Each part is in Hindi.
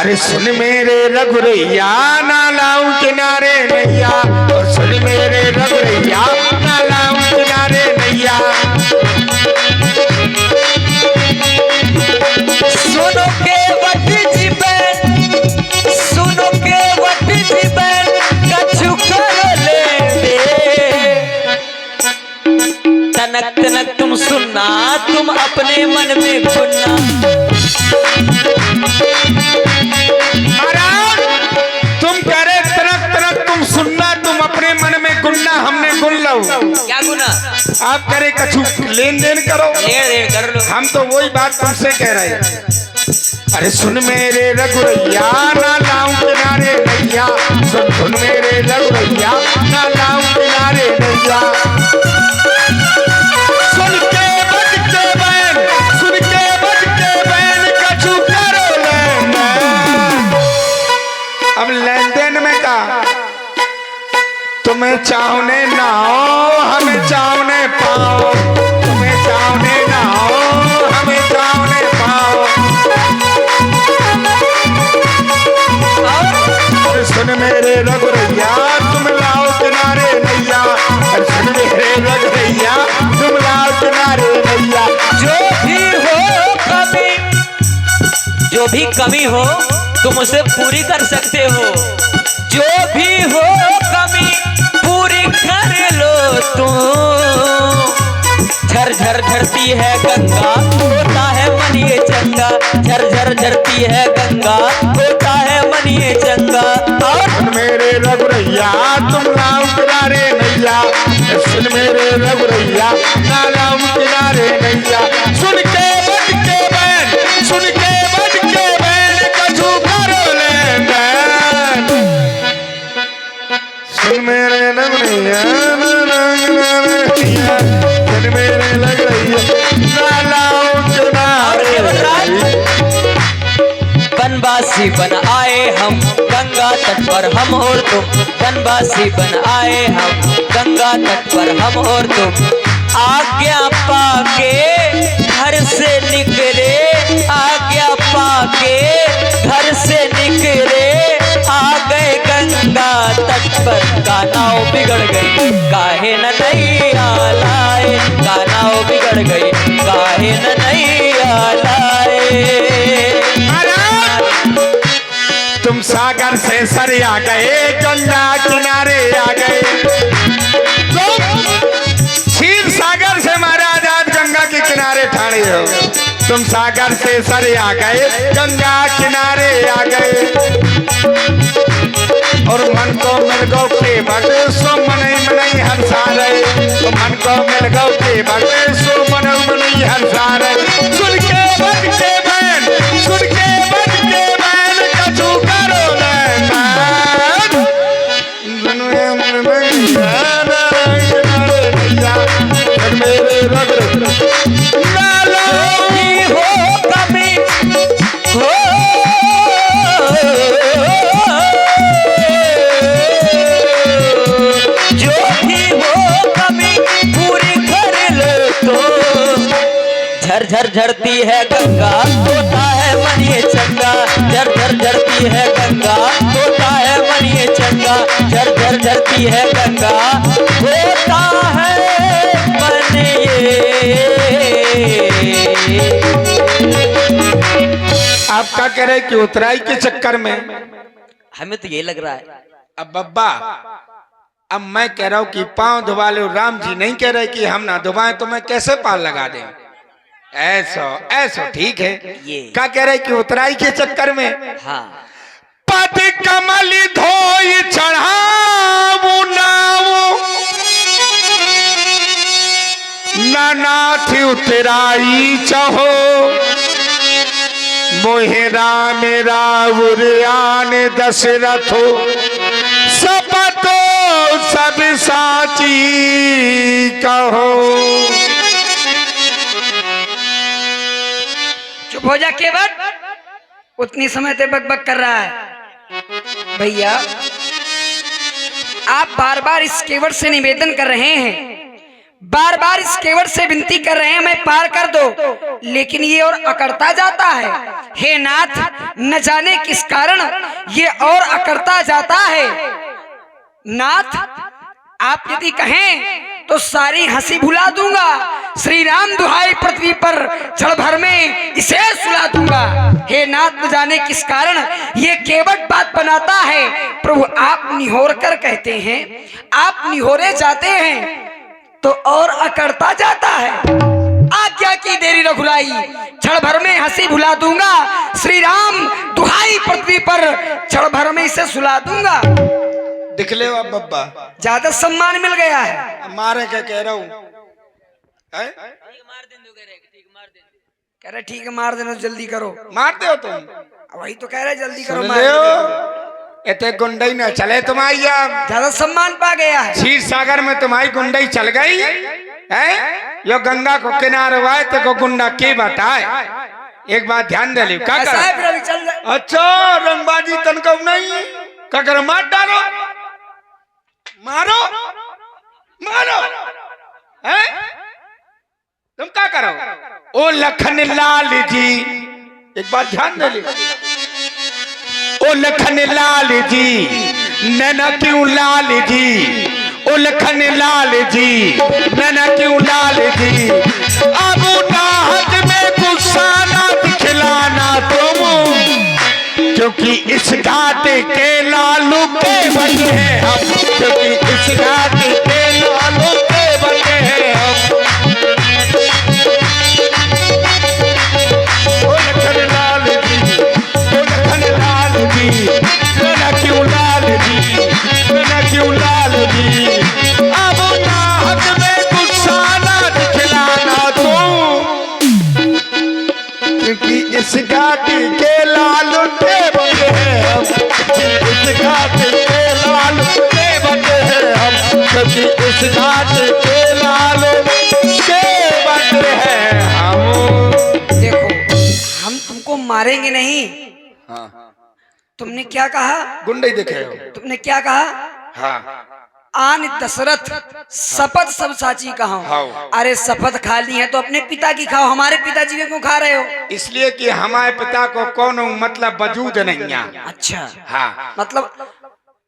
अरे सुन मेरे रघुरैया ना लाऊं किनारे नैया, और सुन मेरे रघुरैया ना लाऊं किनारे नैया। सुनो के वट जीवन, सुनो के वट जीवन कछु कर ले दे। तनक तनक तुम सुनना, तुम अपने मन में गुनना। महाराज तुम कह रहे तनक तनक तुम सुनना, तुम अपने मन में गुनना, हमने गुन लो। क्या गुना? आप करे कछु लेन देन करो, लेन देन कर लो। हम तो वही बात तुमसे कह रहे हैं। अरे सुन मेरे रघुरैया ना लाऊं किनारे नैया, सुन मेरे रघुरैया ना लाऊं किनारे नैया। सुन के बज के बैन, सुन के बज के बैन कछु करो लेन देन। अब लेन देन में का तुम्हें चाहने ना हो हमें चाहने पाओ, तुम्हें चाहने ना हो हमें चाहने पाओ। सुन मेरे रघुरैया तुम लाओ किनारे नैया, सुन मेरे रघुरैया तुम लाओ किनारे नैया। जो भी हो कमी, जो भी कमी हो तुम उसे पूरी कर सकते हो। जो भी हो कमी पूरी कर लो तुम। झरझर झरती है गंगा, होता है मन ये चंगा। झरझर झरती है गंगा, होता है मन ये चंगा। और सुन मेरे रघुरैया तुम लाओ किनारे नैया, सुन मेरे रघुरैया ना लाओ किनारे नैया। सुन के बज के बैन, सुन के बज के बैन कछु करो लेन देन। सुन मेरे रघुरैया ना लाओ किनारे नैया, सुन मेरे रघुरैया ना लाओ किनारे नैया। बनवासी बन आए हम गंगा तट पर हम और तुम। बनवासी बन आए हम गंगा तट पर हम और तुम। आज्ञा पाके घर से निकले, आज्ञा पाके घर से निकले। आ गए गंगा तट पर, का नाव बिगड़ गई काहे न नैया लाए। का नाव बिगड़ गई काहे न नैया लाए। तुम सागर से सर आ गए, गंगा किनारे आ गए। तुम क्षीर सागर से महाराज आज गंगा के किनारे ठाणे हो। तुम सागर से सर आ गए, गंगा किनारे आ गए। और मन को मिल गो के बग सो मनई मनई हंसा रहे। तो मन को मिल गो के बग सो मनई मनई हंसा रहे। सुन के बज के बैन, सुन के बज के बैन कछु करो लेन देन। मेरे रघुरैया ना लाओ भी हो कमी हो, जो भी हो कमी पूरी कर लो तो। झरझर झरती है गंगा, होता है मन ये चंगा। झरझर झरती है गंगा, होता है मन ये चंगा। झरझर झरती है गंगा, होता है मन ये। आप क्या कह रहे कि उतराई के चक्कर में हमें तो ये लग रहा है। अब बब्बा, अब मैं कह रहा हूँ कि पांव धुबा लो। राम जी नहीं कह रहे कि हम ना धुबाएं, तो मैं कैसे पाल लगा दें? ऐसा ऐसा ठीक है। ये क्या कह रहे कि उतराई के चक्कर में हाँ। पद कमल धोई चढ़ाऊ नाऊ, नाथ उतराई चहो। मोहेरा मेरा उरियान दशरथो, सपतो सब साची कहो। चुप हो जा केवट, उतनी समय से बकबक कर रहा है। भैया आप बार बार इस केवट से निवेदन कर रहे हैं, बार बार इस केवट से विनती कर रहे हैं मैं पार कर दो, लेकिन ये और अकड़ता जाता है। हे नाथ, न जाने किस कारण ये और अकड़ता जाता है। नाथ, आप यदि कहें तो सारी हंसी भुला दूंगा। श्री राम दुहाई पृथ्वी पर क्षण भर में इसे सुला दूंगा। हे नाथ, न जाने किस कारण ये केवट बात बनाता है। प्रभु, आप निहोर कर कहते हैं, आप निहोरे जाते हैं तो और अकड़ता जाता है। आज्ञा की देरी रघुराई, क्षण भर में हंसी भुला दूंगा। श्री राम दुहाई पृथ्वी पर क्षण भर में इसे सुला दूंगा। दिख ले अब बब्बा, ज्यादा सम्मान मिल गया है। मारे क्या कह रहा हूँ? कह रहे ठीक है मार देना, जल्दी करो। मारते हो तुम? वही तो कह रहे जल्दी करो, सुन मार ले देना। हो, इतने गुंडई न चले तुम्हारी। ज्यादा सम्मान पा गया है। क्षीर सागर में तुम्हारी गुंडई चल गई है। यो गंगा को किनारे हुआ है तो गुंडा के बताए। एक बात ध्यान दे ली, क्या ऐसा है फिर कर? अभी चल रहा। अच्छा, रंगबाजी तनका नहीं, क्या करो? मार डालो, मारो मारो, हैं? तुम क्या करो? ओ लखन लाल जी, एक बात ध्यान दे ली। ओ लखन लाल जी, नैना क्यों लाल जी? ओ लखन लाल जी, नैना क्यों लाल जी? अब नाहक में गुस्सा ना दिखलाना तुम, क्योंकि इस घाट के लालू के बने हैं हम। क्योंकि इस घाट के लालू के बने हैं हम। ओ लखन लाल जी, ओ लखन लाल जी, नैना क्यों लाल जी? नैना क्यों लाल जी? अब नाहक में गुस्सा ना दिखलाना तुम, क्योंकि इस घाट के लालू के बने हैं हम। इस घाट के लालू के बने हैं हम। क्योंकि इस घाट के लालू के बने हैं हम। देखो, हम तुमको मारेंगे नहीं। हाँ, तुमने क्या कहा? गुंडे देखे हो? तुमने क्या कहा? हाँ, आन दशरथ शपथ सब साची कहा। हाँ। अरे शपथ खा ली है तो अपने पिता की खाओ, हमारे पिताजी के क्यों खा रहे हो? इसलिए कि हमारे पिता को कौन मतलब वजूद नहीं है। अच्छा, हाँ, मतलब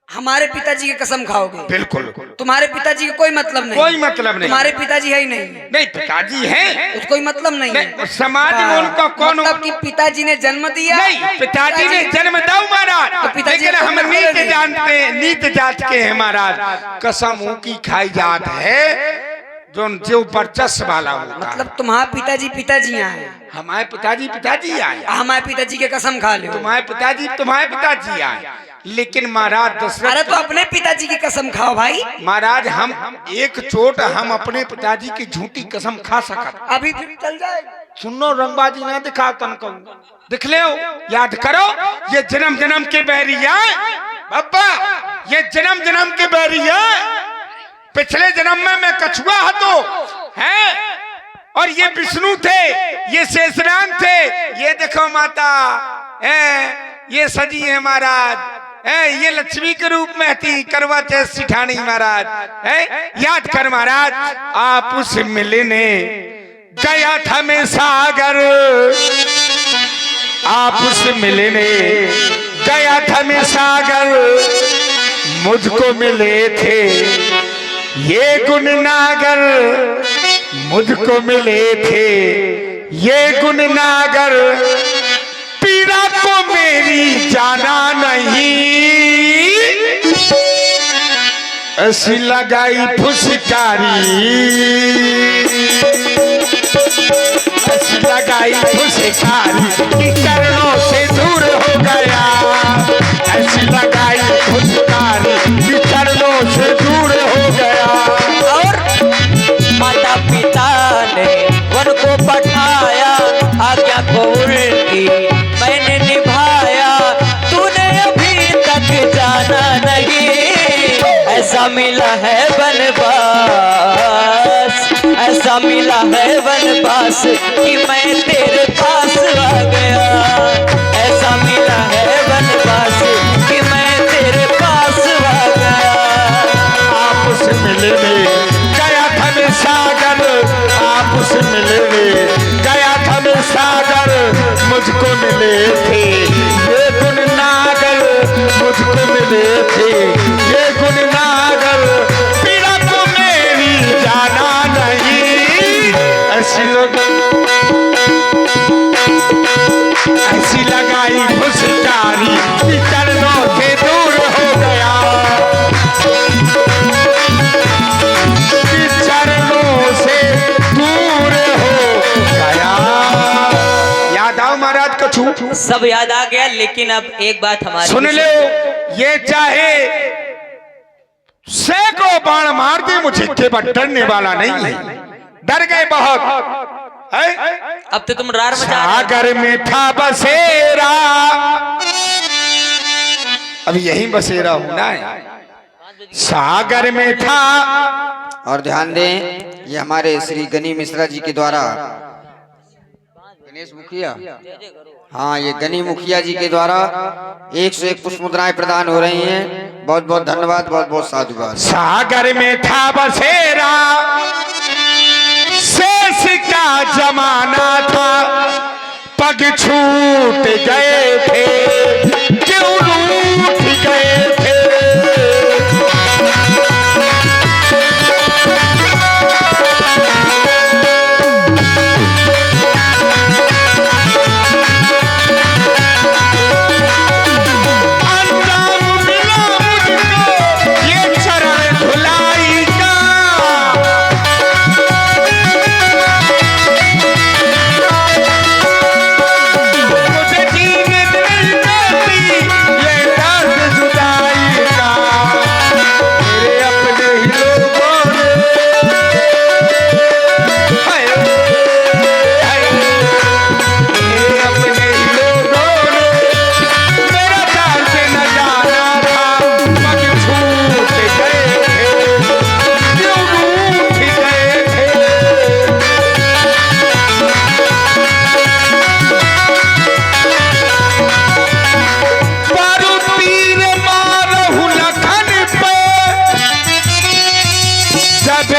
हमारे पिताजी की कसम खाओगे? बिल्कुल। तुम्हारे पिताजी का कोई मतलब नहीं? कोई मतलब नहीं। तुम्हारे पिताजी है ही नहीं? नहीं, पिताजी हैं, उसको कोई मतलब नहीं है। नहीं, समाज में उनका कौन मतलब कि पिताजी ने जन्म दिया? नहीं, पिताजी ने जन्म दाऊ महाराज, तो पिताजी लेकिन को हम मतलब नीत नहीं। जानते हैं, नीत जात के हैं महाराज। कसम की खाई जात है जो वर्चस्व वाला होता। मतलब तुम्हारे पिताजी पिताजी आए, हमारे पिताजी आए, हमारे पिताजी के कसम खा लो। तुम्हारे पिताजी आए, लेकिन महाराज अरे दशरथ, तो अपने पिताजी की कसम खाओ भाई। महाराज हम एक चोट हम अपने पिताजी की झूठी कसम खा सकत। अभी फिर चल जाए। सुनो, रंगबाजी ना दिखा तन को, दिख ले, याद करो, ये जन्म जन्म के बैरिया बाबा, ये जन्म जन्म के बैरिया। पिछले जन्म में मैं कछुआ हतो है, और ये विष्णु थे, ये शेषनाग थे। ये देखो माता ये सजी है महाराज, ये लक्ष्मी के रूप में थी, करवा चौथ सिठानी महाराज है। याद कर महाराज, आप उस मिलने गया था मैं सागर, आप उस मिलने गया था मैं सागर। मुझको मिले थे ये गुण नागर, मुझको मिले थे ये गुण नागर। पीड़ा को मेरी जाना नहीं, ऐसी लगाई फुसकारी, ऐसी लगाई फुसकारी कि चरणों से दूर हो गया। ऐसी लगाई फुसकारी कि चरणों से दूर हो गया। और माता पिता ने वन को पठाया, आज्ञा को उनकी मैंने निभाया। तूने अभी तक जाना नहीं, ऐसा मिला है वनवास, ऐसा मिला है वनवास कि मैं तेरे पास आ गया। ऐसा मिला है वनवास कि मैं तेरे पास आ गया। आप उस मिलने गया था मैं सागर, मुझको मिले थे ये गुण नागर, मुझको मिले थे ये गुण नागर, पीड़ा को मेरी जाना नहीं। ऐसी लगाई फुसकारी कि चरणों से दूर हो गया, कि चरणों से दूर हो गया। याद आओ महाराज को छू सब याद आ गया, लेकिन अब एक बात हमारी सुन लो, ये चाहे सैकड़ों बाण मार दे मुझे केवल डरने वाला नहीं है। डर गए बहुत है? अब तो तुम रार मचा रहे हो। सागर में था बसेरा, अब यही बसेरा होना है। सागर में था। और ध्यान दें, ये हमारे श्री गनी मिश्रा जी के द्वारा, गणेश मुखिया, हाँ ये गनी मुखिया जी के द्वारा 101 पुष्प मुद्राएं प्रदान हो रही हैं। बहुत बहुत धन्यवाद, बहुत बहुत साधुवाद। सागर में था बसेरा, शेष का जमाना था, पग छूट गए थे, क्यों रूठ गए थे।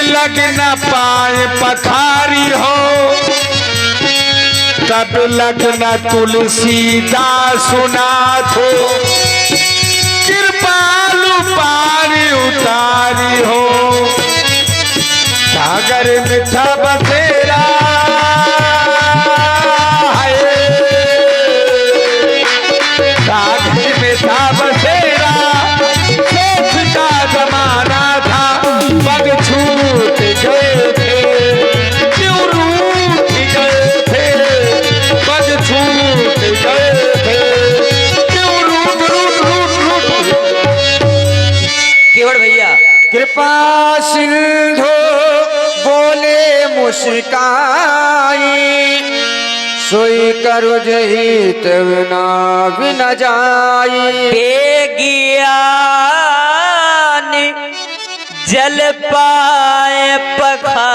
लग न पाए पखारी हो, तब लग न तुलसीदास नाथ हो, कृपालु पारी उतारी हो। सागर में था बसेरा, सागर में था बसेरा, शेष का जमाना था, पग छूट गए थे, क्यों रूठ गए थे, पग छूट गए थे, क्यों रूठ रूठ रूठ रूठ। केवड़ भैया कृपा सिंधु बोले मुस्काई, सोई करो जहित बिना बिन जाई। बेगियान जल पाए पखारू,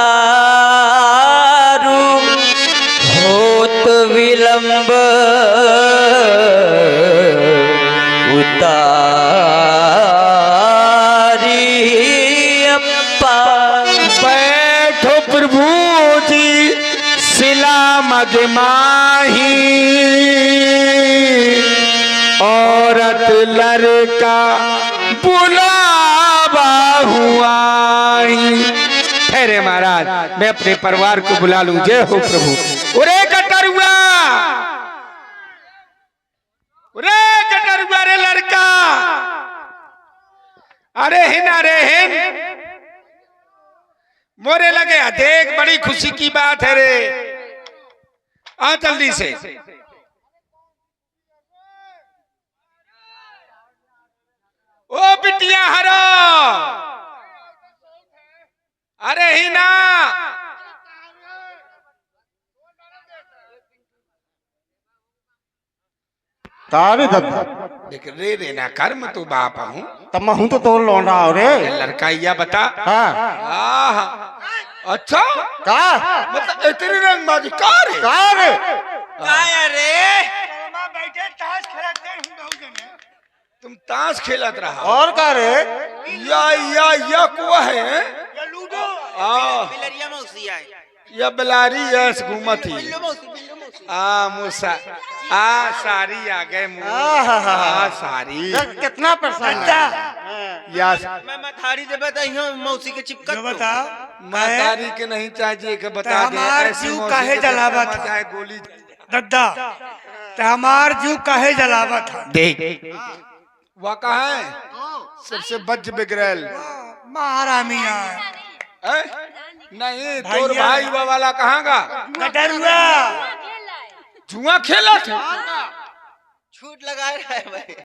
होत विलंब उतारी अप्पा। बैठो प्रभु जी शिला मगमाही, औरत लड़का बुलावा हुआ। ठहरे महाराज, मैं अपने परिवार को बुला लूं। जय हो प्रभु। उरे कटरुआ, उरे कटरुआ रे लड़का, अरे हिन मोरे लगे। देख बड़ी खुशी की बात है रे, आ जल्दी से। ओ बिटिया हरो, अरे हिना, तारे दत्ता देख रे रे ना कर, मैं तो बाप हूँ। तब हूं तो तोड़ लौंडा हो रे। लड़का या बता। हाँ आह, अच्छा का मतलब इतनी रंगबाजी का रे? तुम ताश खेलत रहा और का रे? या को है या बिलारी यस घूमत ही मुसा सारी आ गए सारी कितना परेशान है। यस मैं मथारी दे बताइयो मौसी के चिपकत बता सारी के नहीं चाहिए कि बता दे हमार ऐसी जीव मौसी काहे के जलावा देखा था? चाहे गोली दद्दा ते हमार जीव काहे जलावा था? देख वह कहा है सबसे बच बिगड़ल महारामिया नहीं तोर भाई वाला कहाँ का कटरुआ जुआ खेला था छूट लगाए रहा है भाई।